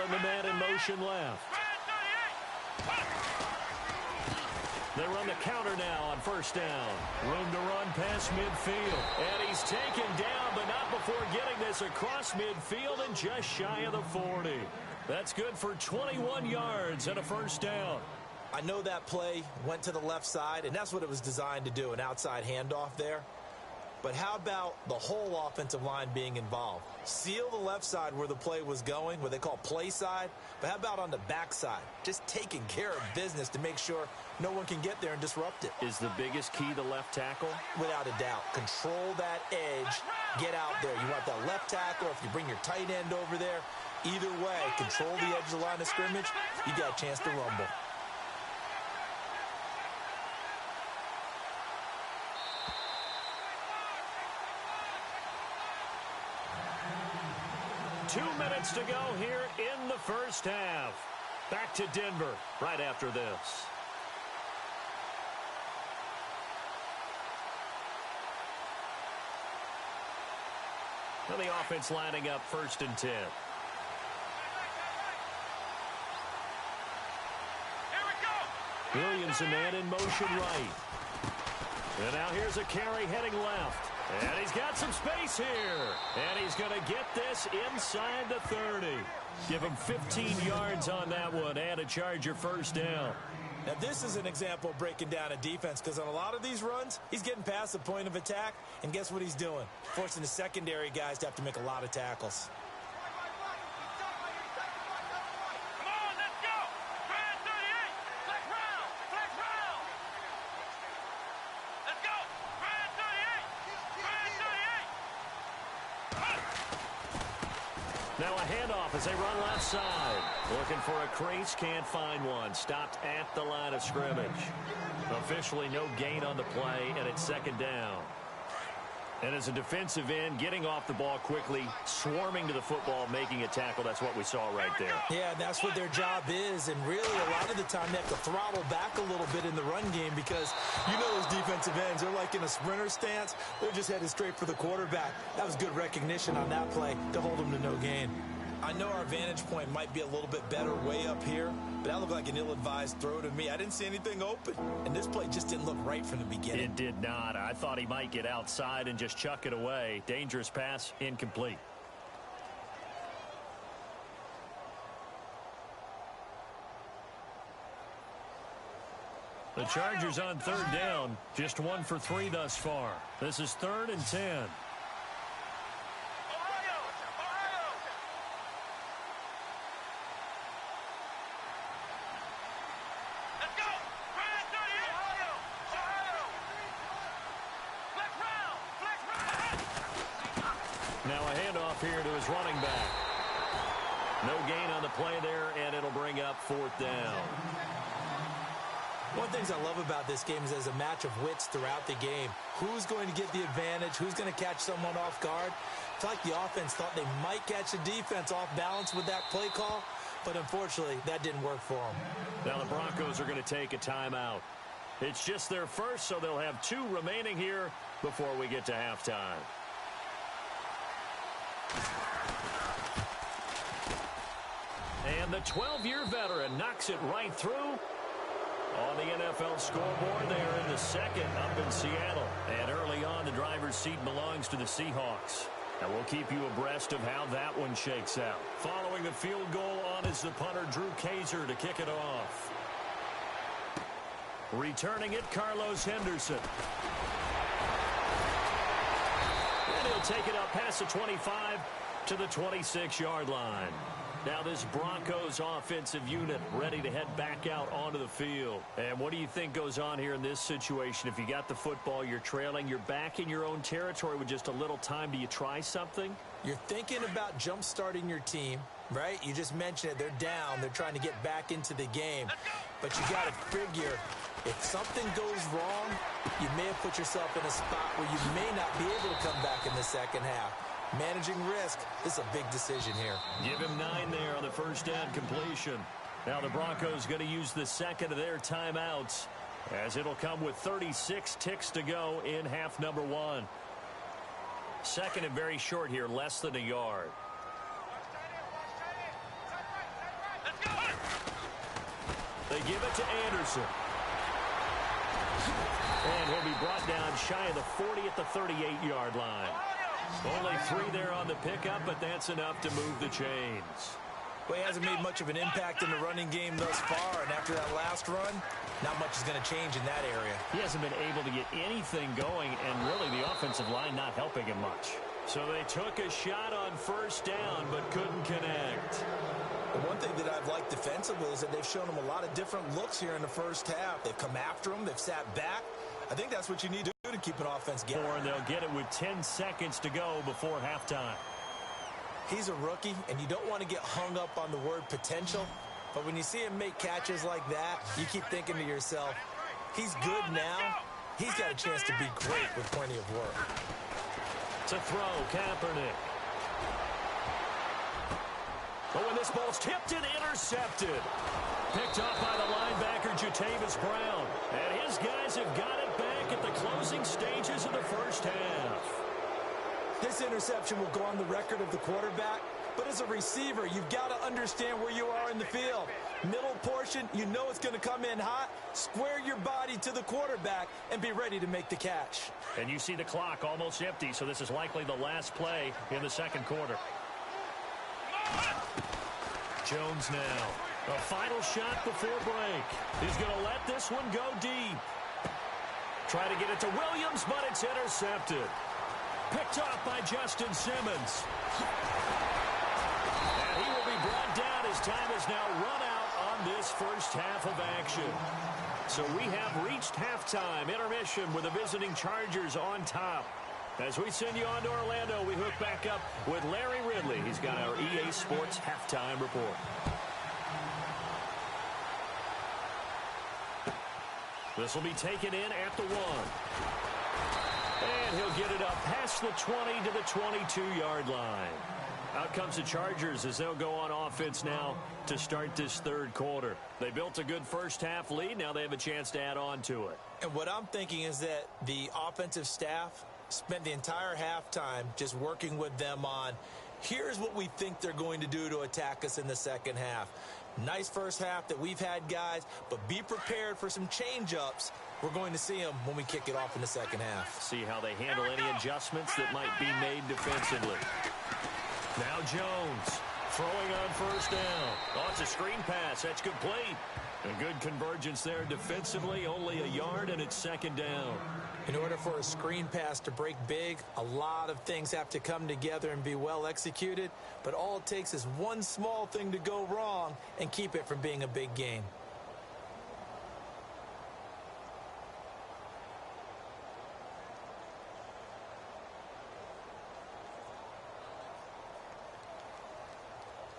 in the man in motion left. They run the counter now on first down. Room to run past midfield. And he's taken down, but not before getting this across midfield and just shy of the 40. That's good for 21 yards and a first down. I know that play went to the left side, and that's what it was designed to do, an outside handoff there. But how about the whole offensive line being involved? Seal the left side where the play was going, what they call play side. But how about on the back side? Just taking care of business to make sure no one can get there and disrupt it. Is the biggest key the left tackle? Without a doubt. Control that edge. Get out there. You want that left tackle, or if you bring your tight end over there. Either way, control the edge of the line of scrimmage. You got a chance to rumble. Two minutes to go here in the first half. Back to Denver right after this. Well, the offense lining up 1st and 10. Williams, a man in motion right. And now here's a carry heading left. And he's got some space here. And he's going to get this inside the 30. Give him 15 yards on that one and a Charger first down. Now, this is an example of breaking down a defense, because on a lot of these runs, he's getting past the point of attack, and guess what he's doing? Forcing the secondary guys to have to make a lot of tackles. Now a handoff as they run left side. Looking for a crease, can't find one. Stopped at the line of scrimmage. Officially no gain on the play, and it's 2nd down. And as a defensive end, getting off the ball quickly, swarming to the football, making a tackle. That's what we saw right there. Yeah, and that's what their job is. And really, a lot of the time, they have to throttle back a little bit in the run game, because you know those defensive ends, they're like in a sprinter stance. They're just headed straight for the quarterback. That was good recognition on that play to hold them to no gain. I know our vantage point might be a little bit better way up here, but that looked like an ill-advised throw to me. I didn't see anything open, and this play just didn't look right from the beginning. It did not. I thought he might get outside and just chuck it away. Dangerous pass, incomplete. The Chargers on 3rd down, just 1 for 3 thus far. This is 3rd and 10. Now a handoff here to his running back. No gain on the play there, and it'll bring up 4th down. One of the things I love about this game is there's a match of wits throughout the game. Who's going to get the advantage? Who's going to catch someone off guard? I feel like the offense thought they might catch the defense off balance with that play call, but unfortunately, that didn't work for them. Now the Broncos are going to take a timeout. It's just their first, so they'll have 2 remaining here before we get to halftime. And the 12-year veteran knocks it right through on the NFL scoreboard there in the 2nd up in Seattle. And early on, the driver's seat belongs to the Seahawks. And we'll keep you abreast of how that one shakes out. Following the field goal on is the punter, Drew Kaiser, to kick it off. Returning it, Carlos Henderson. And he'll take it up past the 25 to the 26-yard line. Now this Broncos offensive unit ready to head back out onto the field. And what do you think goes on here in this situation? If you got the football, you're trailing, you're back in your own territory with just a little time. Do you try something? You're thinking about jump-starting your team, right? You just mentioned it. They're down. They're trying to get back into the game. But you got to figure, if something goes wrong, you may have put yourself in a spot where you may not be able to come back in the second half. Managing risk, this is a big decision here. Give him 9 there on the first down completion. Now the Broncos going to use the second of their timeouts, as it'll come with 36 ticks to go in half number 1. Second and very short here, less than a yard. They give it to Anderson. And he'll be brought down shy of the 40 at the 38-yard line. Only 3 there on the pickup, but that's enough to move the chains. Well, he hasn't made much of an impact in the running game thus far, and after that last run, not much is going to change in that area. He hasn't been able to get anything going, and really the offensive line not helping him much. So they took a shot on first down, but couldn't connect. The one thing that I've liked defensively is that they've shown him a lot of different looks here in the first half. They've come after him. They've sat back. I think that's what you need to do to keep an offense going. And they'll get it with 10 seconds to go before halftime. He's a rookie, and you don't want to get hung up on the word potential. But when you see him make catches like that, you keep thinking to yourself, he's good now. He's got a chance to be great with plenty of work. To throw, Kaepernick. But when this ball's tipped and intercepted. Picked up by the linebacker, Jatavis Brown. And his guys have got it back at the closing stages of the first half. This interception will go on the record of the quarterback. But as a receiver, you've got to understand where you are in the field. Middle portion, you know it's going to come in hot. Square your body to the quarterback and be ready to make the catch. And you see the clock almost empty, so this is likely the last play in the second quarter. Jones now. A final shot before break. He's going to let this one go deep. Try to get it to Williams, but it's intercepted. Picked off by Justin Simmons. And he will be brought down as time is now run out on this first half of action. So we have reached halftime. Intermission with the visiting Chargers on top. As we send you on to Orlando, we hook back up with Larry Ridley. He's got our EA Sports halftime report. This will be taken in at the 1. And he'll get it up past the 20 to the 22-yard line. Out comes the Chargers as they'll go on offense now to start this third quarter. They built a good first half lead. Now they have a chance to add on to it. And what I'm thinking is that the offensive staff spent the entire halftime just working with them on, here's what we think they're going to do to attack us in the second half. Nice first half that we've had, guys, but be prepared for some change-ups. We're going to see them when we kick it off in the second half. See how they handle any adjustments that might be made defensively. Now Jones throwing on first down. Oh, it's a screen pass. That's complete. A good convergence there defensively. Only a yard, and it's second down. In order for a screen pass to break big, a lot of things have to come together and be well executed. But all it takes is one small thing to go wrong and keep it from being a big gain.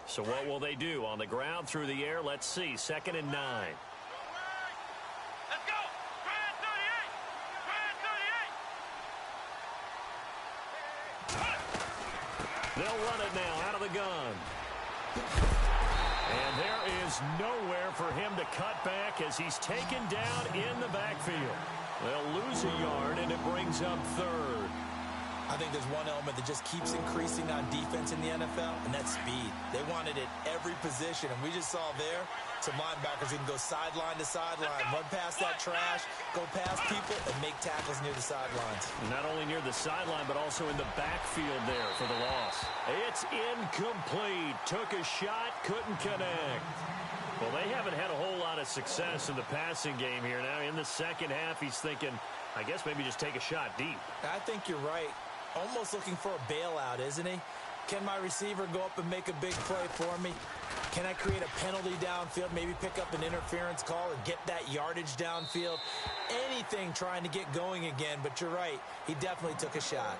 So what will they do? On the ground, through the air, let's see. 2nd and 9. Let's go! Try 38! They'll run it now out of the gun. And there is nowhere for him to cut back as he's taken down in the backfield. They'll lose a yard, and it brings up 3rd. I think there's one element that just keeps increasing on defense in the NFL, and that's speed. They want it at every position, and we just saw there some linebackers who can go sideline to sideline, run past that trash, go past people, and make tackles near the sidelines. Not only near the sideline, but also in the backfield there for the loss. It's incomplete. Took a shot, couldn't connect. Well, they haven't had a whole lot of success in the passing game here. Now, in the second half, he's thinking, I guess maybe just take a shot deep. I think you're right. Almost looking for a bailout, isn't he? Can my receiver go up and make a big play for me? Can I create a penalty downfield, maybe pick up an interference call and get that yardage downfield? Anything trying to get going again, but you're right. He definitely took a shot.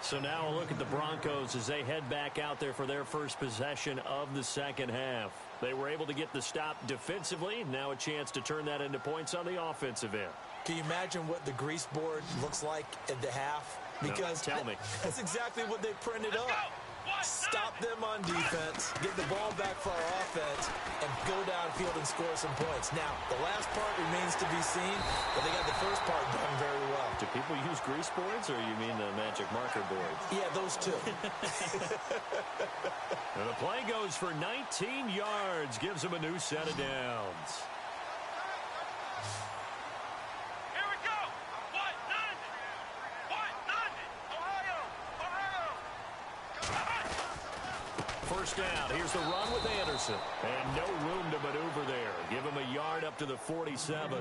So now a look at the Broncos as they head back out there for their first possession of the second half. They were able to get the stop defensively. Now a chance to turn that into points on the offensive end. Can you imagine what the grease board looks like at the half? Because no, tell me. That's exactly what they printed up. Stop them on defense, get the ball back for our offense, and go downfield and score some points. Now, the last part remains to be seen, but they got the first part done very well. Do people use grease boards, or you mean the magic marker board? Yeah, those two. And the play goes for 19 yards, gives them a new set of downs. first down. Here's the run with Anderson. And no room to maneuver there. Give him a yard up to the 47.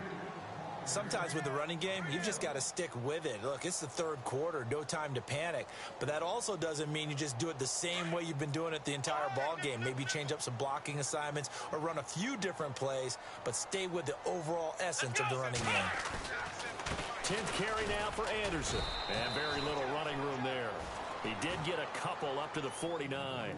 Sometimes with the running game, you've just got to stick with it. Look, it's the third quarter, no time to panic. But that also doesn't mean you just do it the same way you've been doing it the entire ball game. Maybe change up some blocking assignments or run a few different plays, but stay with the overall essence of the running game. 10th carry now for Anderson. And very little running room there. He did get a couple up to the 49.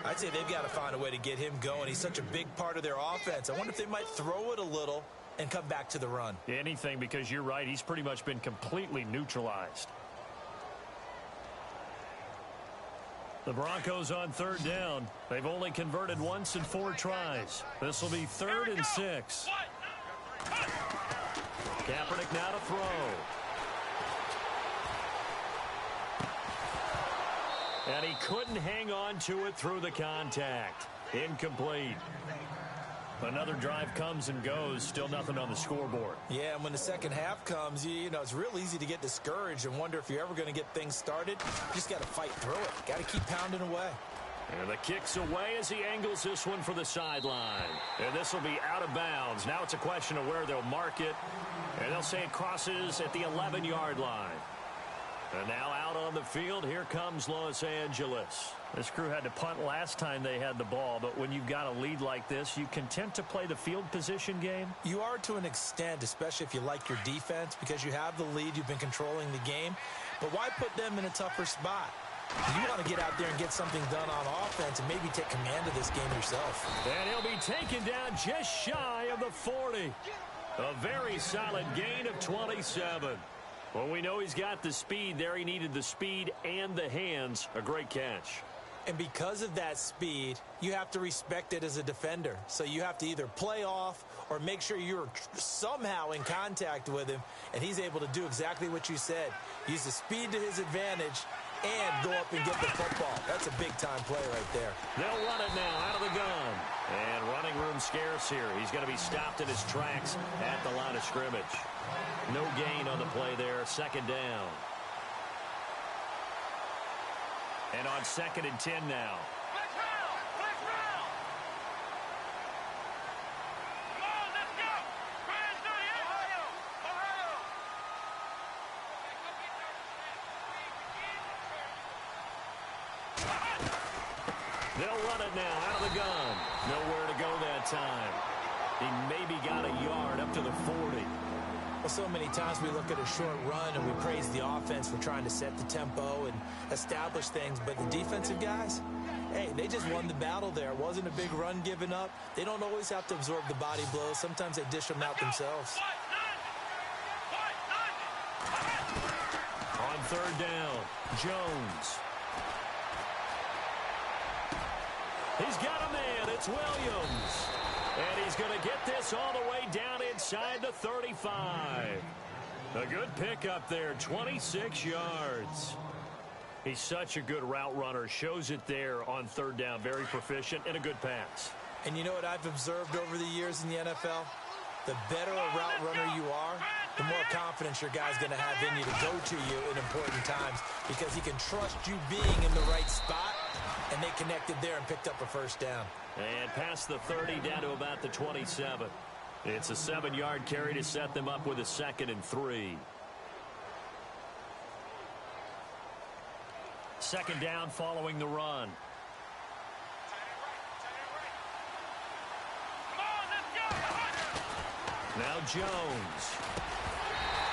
I'd say they've got to find a way to get him going. He's such a big part of their offense. I wonder if they might throw it a little and come back to the run. Anything, because you're right. He's pretty much been completely neutralized. The Broncos on third down. They've only converted once in 4 tries. This will be 3rd and 6. Kaepernick now to throw. And he couldn't hang on to it through the contact. Incomplete. Another drive comes and goes. Still nothing on the scoreboard. Yeah, and when the second half comes, you know, it's real easy to get discouraged and wonder if you're ever going to get things started. You just got to fight through it. Got to keep pounding away. And the kick's away as he angles this one for the sideline. And this will be out of bounds. Now it's a question of where they'll mark it. And they'll say it crosses at the 11-yard line. And now out on the field, here comes Los Angeles. This crew had to punt last time they had the ball, but when you've got a lead like this, you content to play the field position game? You are to an extent, especially if you like your defense, because you have the lead, you've been controlling the game. But why put them in a tougher spot? You want to get out there and get something done on offense and maybe take command of this game yourself. And he'll be taken down just shy of the 40. A very solid gain of 27. Well, we know he's got the speed there. He needed the speed and the hands. A great catch. And because of that speed, you have to respect it as a defender. So you have to either play off or make sure you're somehow in contact with him, and he's able to do exactly what you said. Use the speed to his advantage and go up and get the football. That's a big-time play right there. They'll run it now out of the gun. And running room scarce here. He's going to be stopped in his tracks at the line of scrimmage. No gain on the play there. 2nd down. And on 2nd and 10 now. They'll run it now out of the gun. Nowhere to go that time. He maybe got a yard up to the 40. Well, so many times we look at a short run and we praise the offense for trying to set the tempo and establish things, but the defensive guys, hey, they just won the battle there. It wasn't a big run given up. They don't always have to absorb the body blows. Sometimes they dish them out themselves. On 3rd down, Jones. He's got a man. It's Williams. And he's going to get this all the way down inside the 35. A good pickup there, 26 yards. He's such a good route runner. Shows it there on 3rd down. Very proficient and a good pass. And you know what I've observed over the years in the NFL? The better a route runner you are, the more confidence your guy's going to have in you to go to you in important times because he can trust you being in the right spot, and they connected there and picked up a 1st down. And past the 30 down to about the 27. It's a 7-yard carry to set them up with a 2nd and 3. 2nd down following the run. Now Jones.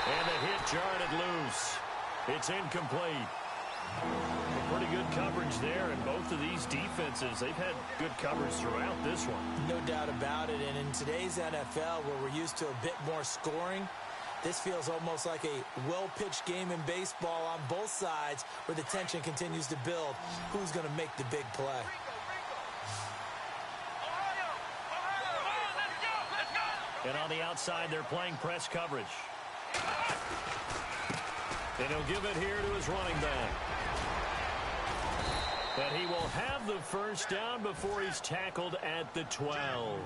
And the hit jarred it loose. It's incomplete. Pretty good coverage there, and both of these defenses, they've had good coverage throughout this one. No doubt about it, and in today's NFL, where we're used to a bit more scoring, this feels almost like a well-pitched game in baseball on both sides where the tension continues to build. Who's going to make the big play? And on the outside, they're playing press coverage. And he'll give it here to his running back. And he will have the 1st down before he's tackled at the 12.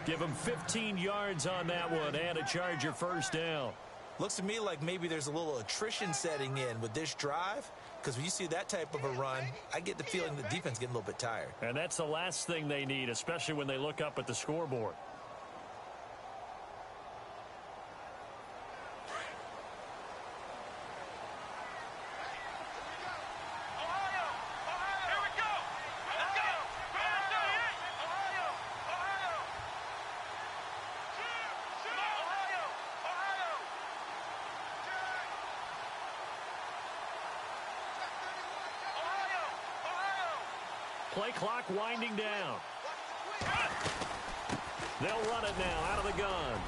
Give him 15 yards on that one and a Charger 1st down. Looks to me like maybe there's a little attrition setting in with this drive, because when you see that type of a run, I get the feeling the defense getting a little bit tired. And that's the last thing they need, especially when they look up at the scoreboard. Play clock winding down. They'll run it now out of the gun.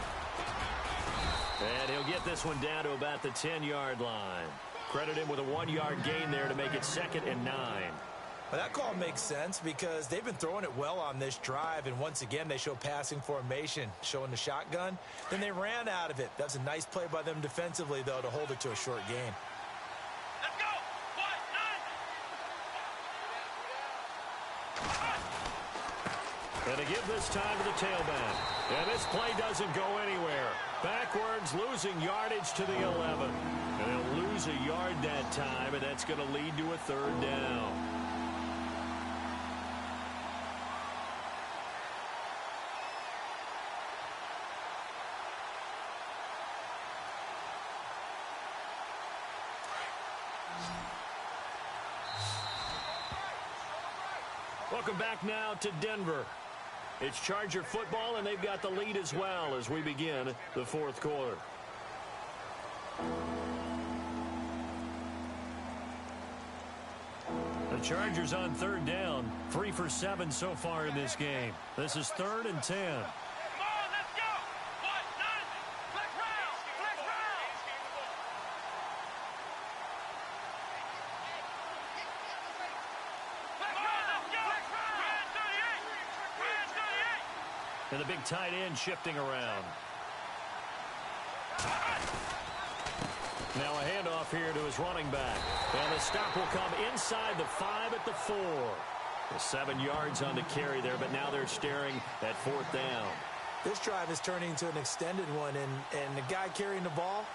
And he'll get this one down to about the 10-yard line. Credit him with a 1-yard gain there to make it 2nd and 9. Well, that call makes sense because they've been throwing it well on this drive, and once again they show passing formation, showing the shotgun. Then they ran out of it. That's a nice play by them defensively, though, to hold it to a short gain. And to give this time to the tailback. And this play doesn't go anywhere. Backwards, losing yardage to the 11. And they'll lose a yard that time, and that's going to lead to a 3rd down. Welcome back now to Denver. It's Charger football, and they've got the lead as well as we begin the 4th quarter. The Chargers on 3rd down, 3 for 7 so far in this game. This is 3rd and 10. And the big tight end shifting around. Now a handoff here to his running back. And the stop will come inside the 5 at the 4. The 7 yards on the carry there, but now they're staring at 4th down. This drive is turning into an extended one, and the guy carrying the ball,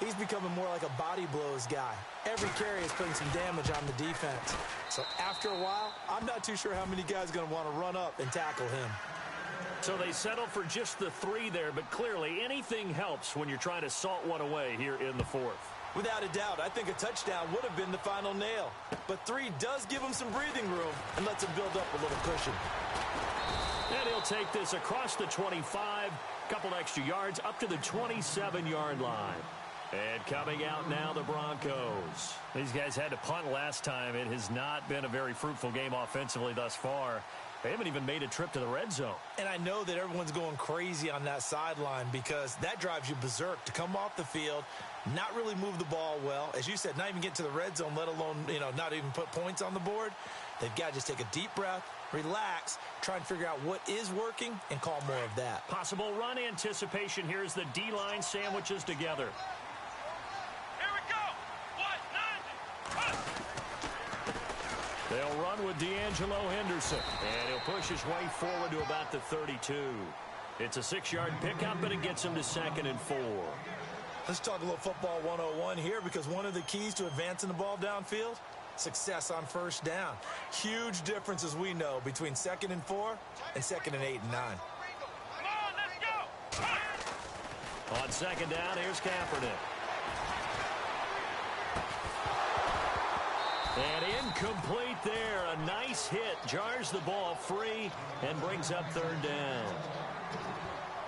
he's becoming more like a body blows guy. Every carry is putting some damage on the defense. So after a while, I'm not too sure how many guys are going to want to run up and tackle him. So they settle for just the 3 there, but clearly anything helps when you're trying to salt one away here in the 4th. Without a doubt, I think a touchdown would have been the final nail. But 3 does give him some breathing room and lets him build up a little cushion. And he'll take this across the 25, couple extra yards up to the 27-yard line. And coming out now, the Broncos. These guys had to punt last time. It has not been a very fruitful game offensively thus far. They haven't even made a trip to the red zone. And I know that everyone's going crazy on that sideline because that drives you berserk to come off the field, not really move the ball well. As you said, not even get to the red zone, let alone, not even put points on the board. They've got to just take a deep breath, relax, try and figure out what is working, and call more of that. Possible run anticipation here as the D-line sandwiches together. They'll run with D'Angelo Henderson, and he'll push his way forward to about the 32. It's a 6-yard pickup, and it gets him to 2nd and 4. Let's talk a little football 101 here because one of the keys to advancing the ball downfield, success on 1st down. Huge difference, as we know, between 2nd and 4 and 2nd and 8 and 9. On 2nd down, here's Kaepernick. And incomplete there. A nice hit. Jars the ball free and brings up 3rd down.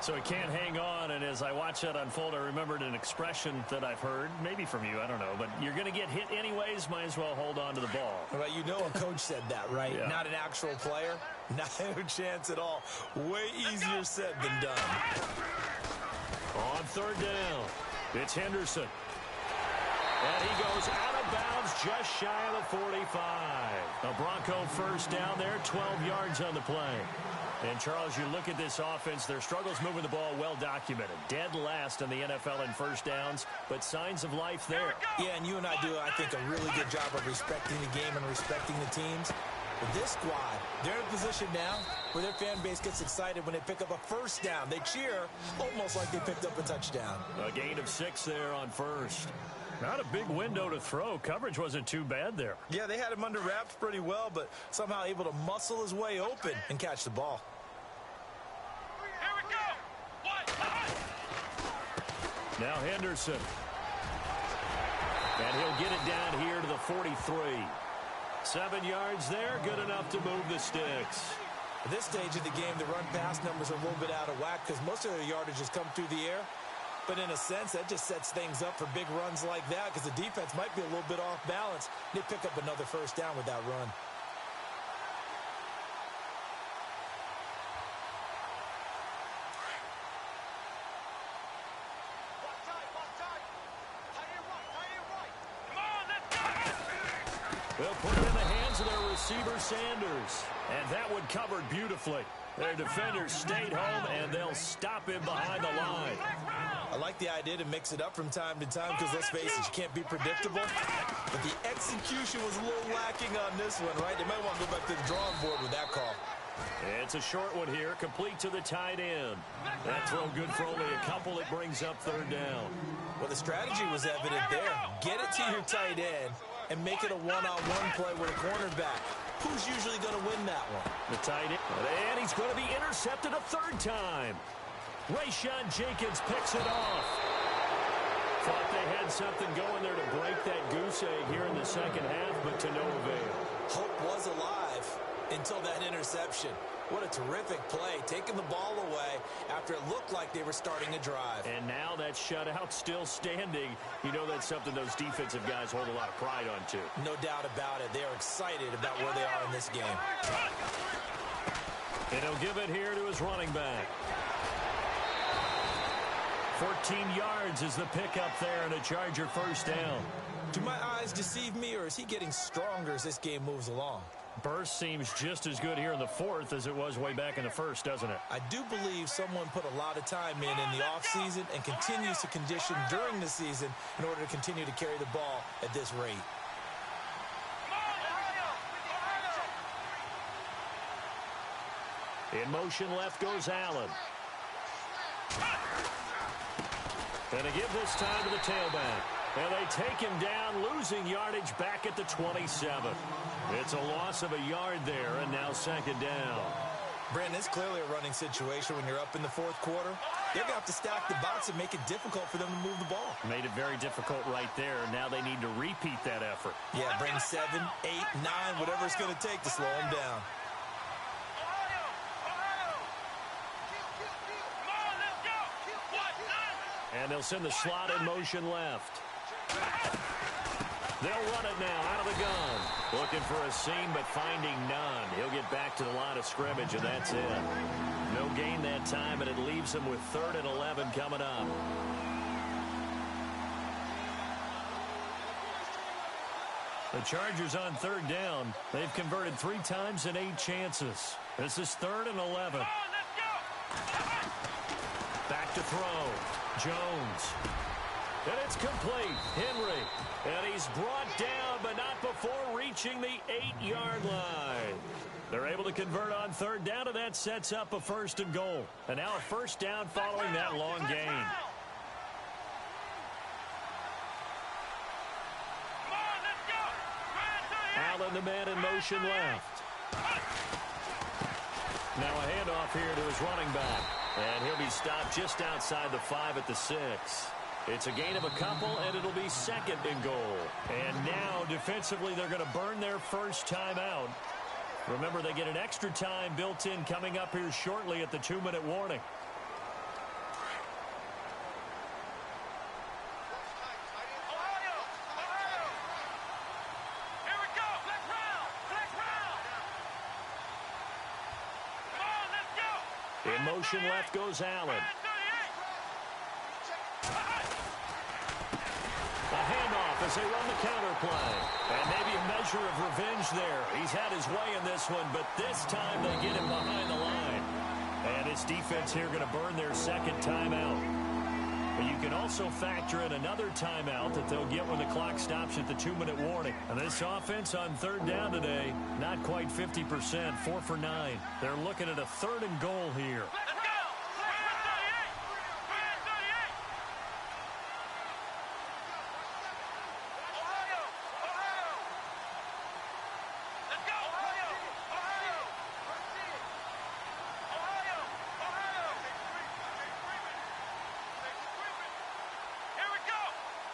So he can't hang on, and as I watch that unfold, I remembered an expression that I've heard, maybe from you, I don't know, but you're going to get hit anyways, might as well hold on to the ball. Well, a coach said that, right? Yeah. Not an actual player. No chance at all. Way easier said than done. On 3rd down, it's Henderson. And he goes out of bounds just shy of the 45. A Bronco 1st down there, 12 yards on the play. And, Charles, you look at this offense, their struggles moving the ball well documented. Dead last in the NFL in 1st downs, but signs of life there. Yeah, and you and I do, I think, a really good job of respecting the game and respecting the teams. But this squad, they're in a position now where their fan base gets excited when they pick up a first down. They cheer almost like they picked up a touchdown. A gain of 6 there on first. Not a big window to throw. Coverage wasn't too bad there. Yeah, they had him under wraps pretty well, but somehow able to muscle his way open and catch the ball. Here we go. Now Henderson. And he'll get it down here to the 43. 7 yards there, good enough to move the sticks. At this stage of the game, the run-pass numbers are a little bit out of whack because most of their yardage has come through the air. But in a sense, that just sets things up for big runs like that because the defense might be a little bit off balance. They pick up another first down with that run. They'll put it in the hands of their receiver, Sanders. And that one covered beautifully. Their defenders stayed home, and they'll stop him behind the line. I like the idea to mix it up from time to time because, let's face it, you can't be predictable. But the execution was a little lacking on this one, right? They might want to go back to the drawing board with that call. It's a short one here, complete to the tight end. That throw good for only a couple. It brings up third down. Well, the strategy was evident there. Get it to your tight end and make it a one-on-one play with a cornerback. Who's usually going to win that one? The tight end. And he's going to be intercepted a third time. Rayshawn Jenkins picks it off. Thought they had something going there to break that goose egg here in the second half, but to no avail. Hope was alive until that interception. What a terrific play, taking the ball away after it looked like they were starting a drive. And now that shutout still standing. You know that's something those defensive guys hold a lot of pride on, too. No doubt about it. They're excited about where they are in this game. And he'll give it here to his running back. 14 yards is the pickup there and a Charger first down. Do my eyes deceive me, or is he getting stronger as this game moves along? Burst seems just as good here in the fourth as it was way back in the first, doesn't it? I do believe someone put a lot of time in the offseason and continues to condition during the season in order to continue to carry the ball at this rate. In motion left goes Allen. And a give this time to the tailback. And they take him down, losing yardage back at the 27. It's a loss of a yard there, and now second down. Brandon, it's clearly a running situation when you're up in the fourth quarter. They're going to have to stack the box and make it difficult for them to move the ball. Made it very difficult right there. Now they need to repeat that effort. Yeah, bring 7, 8, 9, whatever it's going to take to slow them down. And they'll send the slot in motion left. They'll run it now out of the gun. Looking for a seam, but finding none. He'll get back to the line of scrimmage, and that's it. No gain that time, and it leaves him with 3rd and 11 coming up. The Chargers on 3rd down. They've converted 3 times in 8 chances. This is 3rd and 11. Back to throw. Jones. And it's complete. Henry. And he's brought down, but not before reaching the 8-yard line. They're able to convert on 3rd down, and that sets up a 1st and goal. And now a 1st down following that long gain. Allen, the man in motion left. Now a handoff here to his running back. And he'll be stopped just outside the 5 at the 6. It's a gain of a couple, and it'll be 2nd and goal. And now, defensively, they're going to burn their first timeout. Remember, they get an extra time built in coming up here shortly at the 2-minute warning. In motion left goes Allen. A handoff as they run the counter play. And maybe a measure of revenge there. He's had his way in this one, but this time they get him behind the line. And his defense here going to burn their 2nd timeout. But you can also factor in another timeout that they'll get when the clock stops at the 2-minute warning. And this offense on third down today, not quite 50%, 4 for 9. They're looking at a 3rd and goal here.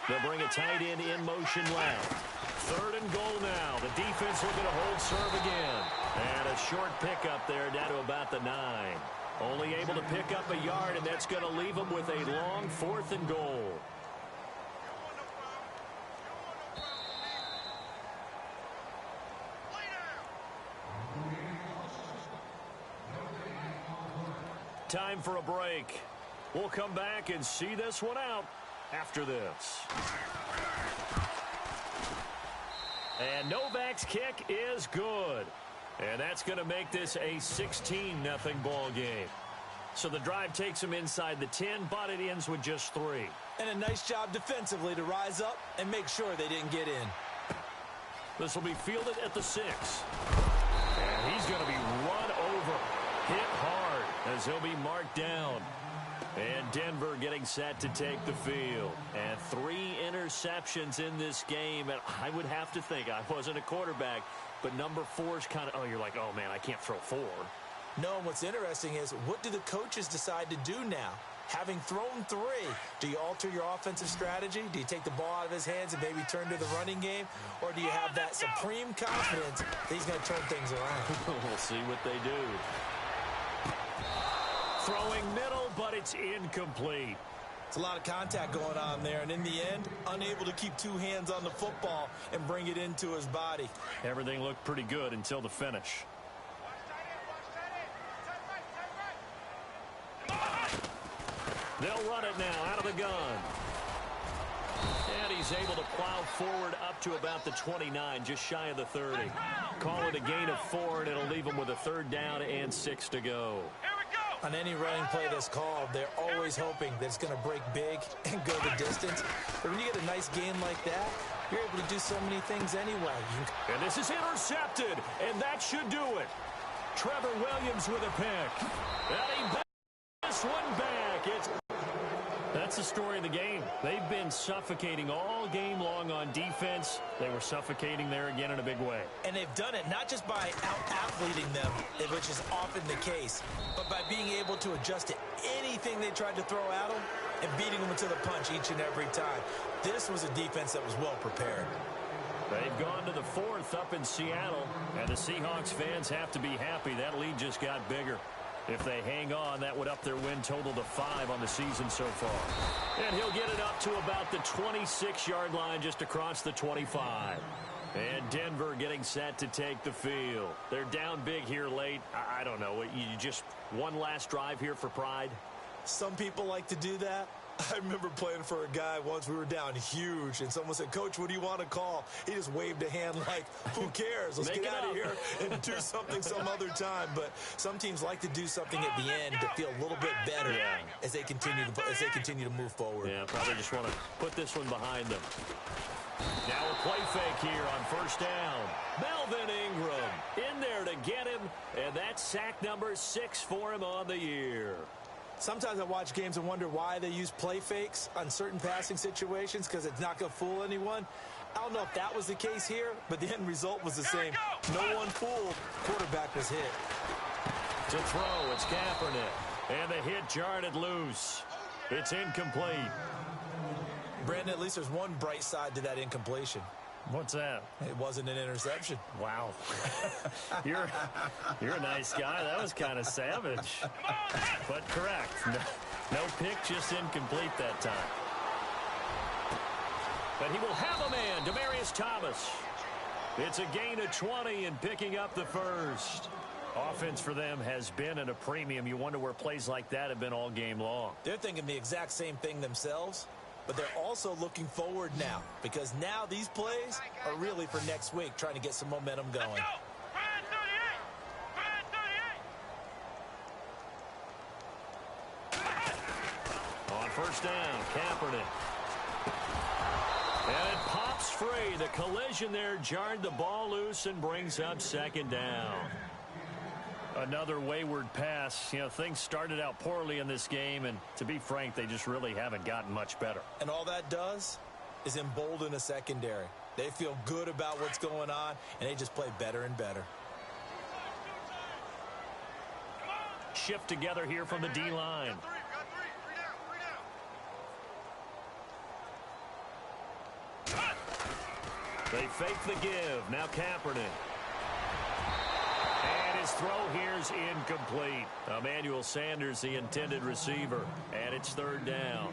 They'll bring a tight end in motion left. 3rd and goal now. The defense looking to hold serve again. And a short pickup there down to about the 9. Only able to pick up a yard, and that's going to leave them with a long 4th and goal. Time for a break. We'll come back and see this one out after this. And Novak's kick is good. And that's going to make this a 16-0 ball game. So the drive takes them inside the 10, but it ends with just 3. And a nice job defensively to rise up and make sure they didn't get in. This will be fielded at the 6. And he's going to be run over, hit hard, as he'll be marked down. And Denver getting set to take the field. And 3 interceptions in this game. And I would have to think, I wasn't a quarterback, but number 4 is kind of, you're like, oh, man, I can't throw 4. No, and what's interesting is, what do the coaches decide to do now? Having thrown 3, do you alter your offensive strategy? Do you take the ball out of his hands and maybe turn to the running game? Or do you have that supreme confidence that he's going to turn things around? We'll see what they do. Throwing middle, but it's incomplete. It's a lot of contact going on there, and in the end, unable to keep 2 hands on the football and bring it into his body. Everything looked pretty good until the finish. They'll run it now out of the gun. And he's able to plow forward up to about the 29, just shy of the 30. Call it a gain of 4, and it'll leave him with a 3rd down and 6 to go. On any running play that's called, they're always hoping that it's going to break big and go the distance. But when you get a nice gain like that, you're able to do so many things anyway. And this is intercepted, and that should do it. Trevor Williams with a pick. And he backs this one back. That's the story of the game. They've been suffocating all game long on defense. They were suffocating there again in a big way. And they've done it not just by out-athleting them, which is often the case, but by being able to adjust to anything they tried to throw at them and beating them to the punch each and every time. This was a defense that was well prepared. They've gone to the 4th up in Seattle, and the Seahawks fans have to be happy. That lead just got bigger. If they hang on, that would up their win total to 5 on the season so far. And he'll get it up to about the 26-yard line, just across the 25. And Denver getting set to take the field. They're down big here late. I don't know. You just one last drive here for pride? Some people like to do that. I remember playing for a guy once. We were down huge, and someone said, "Coach, what do you want to call?" He just waved a hand like, who cares? Let's get out of here and do something some other time. But some teams like to do something at the end to feel a little bit better as they continue to move forward. Yeah, probably just want to put this one behind them. Now a play fake here on 1st down. Melvin Ingram in there to get him, and that's sack number 6 for him on the year. Sometimes I watch games and wonder why they use play fakes on certain passing situations, because it's not going to fool anyone. I don't know if that was the case here, but the end result was the same. No one fooled. Quarterback was hit. To throw, it's Kaepernick. And the hit jarred it loose. It's incomplete. Brandon, at least there's one bright side to that incompletion. What's that? It wasn't an interception. Wow. You're a nice guy. That was kind of savage. But correct. No pick, just incomplete that time. But he will have a man, Demaryius Thomas. It's a gain of 20 and picking up the 1st. Offense for them has been at a premium. You wonder where plays like that have been all game long. They're thinking the exact same thing themselves. But they're also looking forward now, because now these plays are really for next week, trying to get some momentum going. On first down. Kaepernick. And it pops free. The collision there jarred the ball loose and brings up second down. Another wayward pass. You know, things started out poorly in this game, and to be frank, they just really haven't gotten much better. And all that does is embolden a secondary. They feel good about what's going on, and they just play better and better. Shift together here from the D-line. They fake the give. Now Kaepernick. And his throw here's incomplete. Emmanuel Sanders, the intended receiver. And it's third down.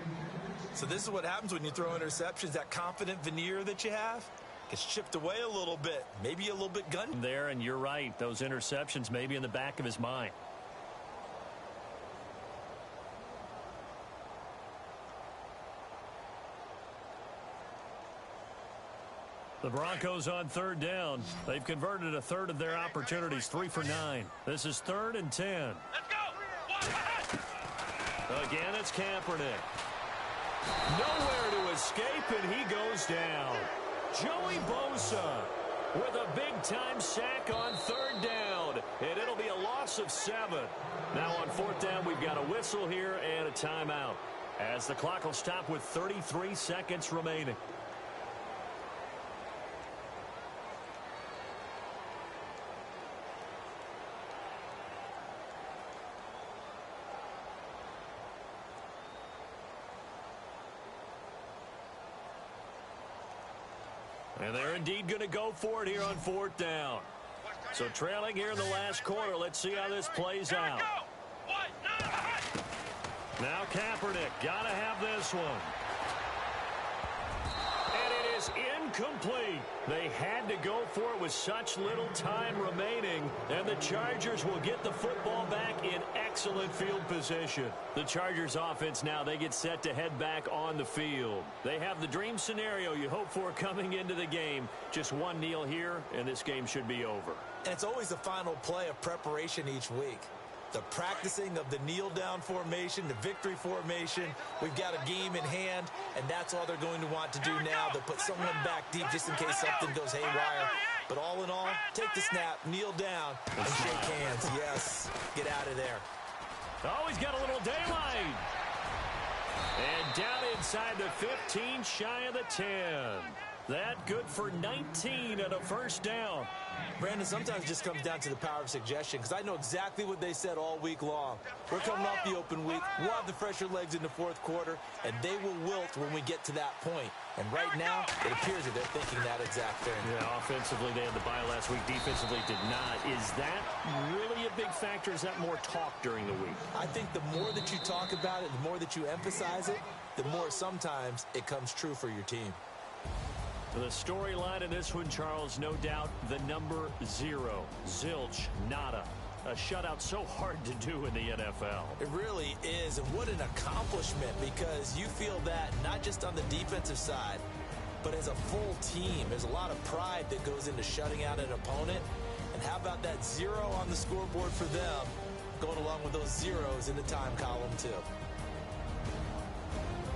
So this is what happens when you throw interceptions. That confident veneer that you have gets chipped away a little bit. Maybe a little bit gun. There, and you're right. Those interceptions may be in the back of his mind. The Broncos on third down. They've converted a third of their opportunities, 3 for 9. This is 3rd and 10. Let's go. Again, it's Kaepernick. Nowhere to escape, and he goes down. Joey Bosa with a big-time sack on third down, and it'll be a loss of 7. Now on fourth down, we've got a whistle here and a timeout, as the clock will stop with 33 seconds remaining. And they're indeed going to go for it here on fourth down. So trailing here in the last quarter. Let's see how this plays out. Now Kaepernick, got to have this one. And it is incomplete. They had to go for it with such little time remaining. And the Chargers will get the football back in excellent field position. The Chargers offense now, they get set to head back on the field. They have the dream scenario you hope for coming into the game. Just one kneel here, and this game should be over. And it's always the final play of preparation each week. The practicing of the kneel-down formation, the victory formation. We've got a game in hand, and that's all they're going to want to do now. They'll put someone back deep just in case something goes haywire. But all in all, take the snap, kneel down, and shake hands. Yes, get out of there. Oh, he's got a little daylight. And down inside the 15, shy of the 10. That good for 19 and a first down. Brandon, sometimes it just comes down to the power of suggestion, because I know exactly what they said all week long. We're coming off the open week. We'll have the fresher legs in the fourth quarter, and they will wilt when we get to that point. And right now, it appears that they're thinking that exact thing. Yeah, offensively, they had the bye last week. Defensively, did not. Is that really a big factor? Is that more talk during the week? I think the more that you talk about it, the more that you emphasize it, the more sometimes it comes true for your team. The storyline in this one, Charles, no doubt the number 0. Zilch, nada. A shutout so hard to do in the NFL. It really is, and what an accomplishment, because you feel that not just on the defensive side, but as a full team. There's a lot of pride that goes into shutting out an opponent. And how about that 0 on the scoreboard for them, going along with those zeros in the time column, too.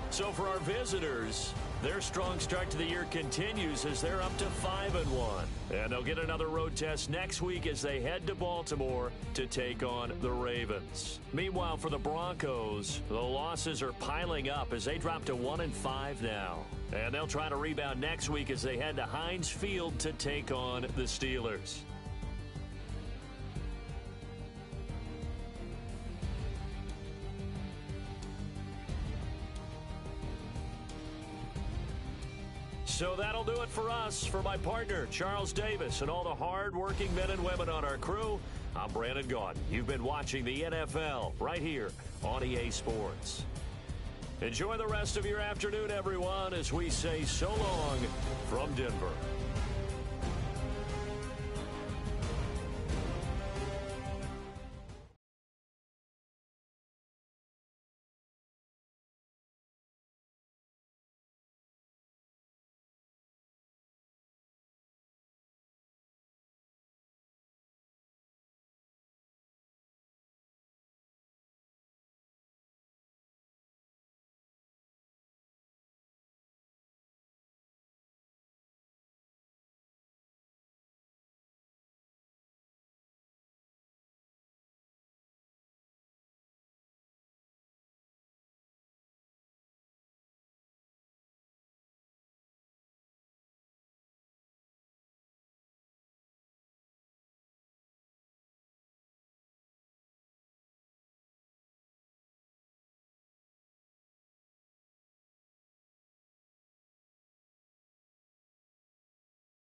So for our visitors, their strong start to the year continues as they're up to 5-1. And they'll get another road test next week as they head to Baltimore to take on the Ravens. Meanwhile, for the Broncos, the losses are piling up as they drop to 1-5 now. And they'll try to rebound next week as they head to Heinz Field to take on the Steelers. So that'll do it for us. For my partner, Charles Davis, and all the hard-working men and women on our crew, I'm Brandon Gaudin. You've been watching the NFL right here on EA Sports. Enjoy the rest of your afternoon, everyone, as we say so long from Denver.